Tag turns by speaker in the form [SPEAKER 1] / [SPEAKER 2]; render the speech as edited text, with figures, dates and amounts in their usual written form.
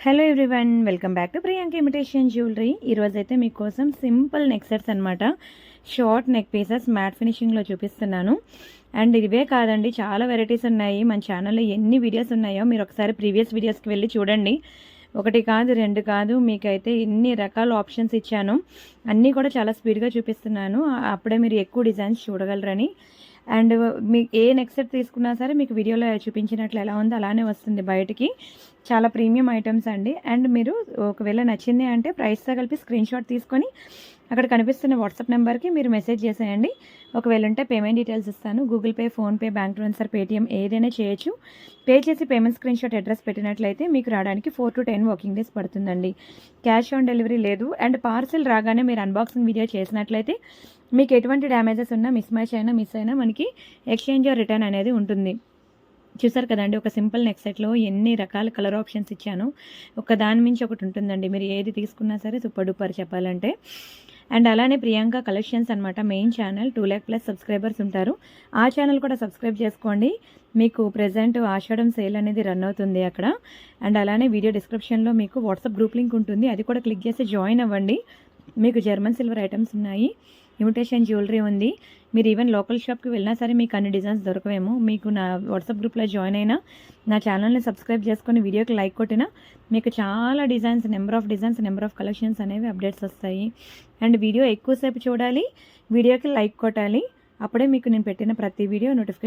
[SPEAKER 1] Hello everyone, welcome back to Priyanka imitation jewellery. ఈరోజైతే మీకోసం simple neck sets అనమాట, short neck pieces mat ఫినిషింగ్లో చూపిస్తున్నాను. And ఇవే కాదండి, చాలా వెరైటీస్ ఉన్నాయి. మన ఛానల్లో ఎన్ని వీడియోస్ ఉన్నాయో మీరు ఒకసారి ప్రీవియస్ వీడియోస్కి వెళ్ళి చూడండి. ఒకటి కాదు, రెండు కాదు, మీకైతే ఎన్ని రకాల ఆప్షన్స్ ఇచ్చాను. అన్నీ కూడా చాలా స్పీడ్గా చూపిస్తున్నాను, అప్పుడే మీరు ఎక్కువ డిజైన్స్ చూడగలరని. అండ్ మీకు ఏ నెక్ సెట్ తీసుకున్నా సరే మీకు వీడియోలో చూపించినట్లు ఎలా ఉందో అలానే వస్తుంది బయటికి. చాలా ప్రీమియం ఐటమ్స్ అండి. అండ్ మీరు ఒకవేళ నచ్చింది అంటే ప్రైస్తో కలిపి స్క్రీన్ షాట్ తీసుకొని అక్కడ కనిపిస్తున్న వాట్సాప్ నెంబర్కి మీరు మెసేజ్ చేసేయండి. ఒకవేళ ఉంటే పేమెంట్ డీటెయిల్స్ ఇస్తాను. Google pay, PhonePe, bank transfer, Paytm ఏదైనా చేయొచ్చు. పే చేసి పేమెంట్ స్క్రీన్ షాట్ అడ్రస్ పెట్టినట్లయితే మీకు రావడానికి 4 to 10 వర్కింగ్ డేస్ పడుతుందండి. క్యాష్ ఆన్ డెలివరీ లేదు. అండ్ పార్సిల్ రాగానే మీరు అన్బాక్సింగ్ వీడియో చేసినట్లయితే మీకు ఎటువంటి డ్యామేజెస్ ఉన్నా, మిస్ అయినా మనకి ఎక్స్చేంజ్ ఆర్ రిటర్న్ అనేది ఉంటుంది. చూసారు కదండి, ఒక సింపుల్ నెక్ సెట్లో ఎన్ని రకాల కలర్ ఆప్షన్స్ ఇచ్చాను. ఒక దాని మించి ఒకటి ఉంటుందండి, మీరు ఏది తీసుకున్నా సరే సూపర్ డూపర్ చెప్పాలంటే. అండ్ అలానే ప్రియాంక కలెక్షన్స్ అనమాట మెయిన్ ఛానల్. 2 lakh+ సబ్స్క్రైబర్స్ ఉంటారు. ఆ ఛానల్ కూడా సబ్స్క్రైబ్ చేసుకోండి. మీకు ప్రెజెంట్ ఆషాఢం సేల్ అనేది రన్ అవుతుంది అక్కడ. అండ్ అలానే వీడియో డిస్క్రిప్షన్లో మీకు వాట్సాప్ గ్రూప్ లింక్ ఉంటుంది, అది కూడా క్లిక్ చేసి జాయిన్ అవ్వండి. మీకు జర్మన్ సిల్వర్ ఐటమ్స్ ఉన్నాయి, ఇమిటేషన్ జ్యువెలరీ ఉంది. మీరు ఈవెన్ లోకల్ షాప్కి వెళ్ళినా సరే మీకు అన్ని డిజైన్స్ దొరకవేమో. మీకు నా వాట్సాప్ గ్రూప్లో జాయిన్ అయినా, నా ఛానల్ని సబ్స్క్రైబ్ చేసుకొని వీడియోకి లైక్ కొట్టినా మీకు చాలా డిజైన్స్, నెంబర్ ఆఫ్ కలెక్షన్స్ అనేవి అప్డేట్స్ వస్తాయి. అండ్ వీడియో ఎక్కువసేపు చూడాలి, వీడియోకి లైక్ కొట్టాలి, అప్పుడే మీకు నేను పెట్టిన ప్రతి వీడియో నోటిఫికేషన్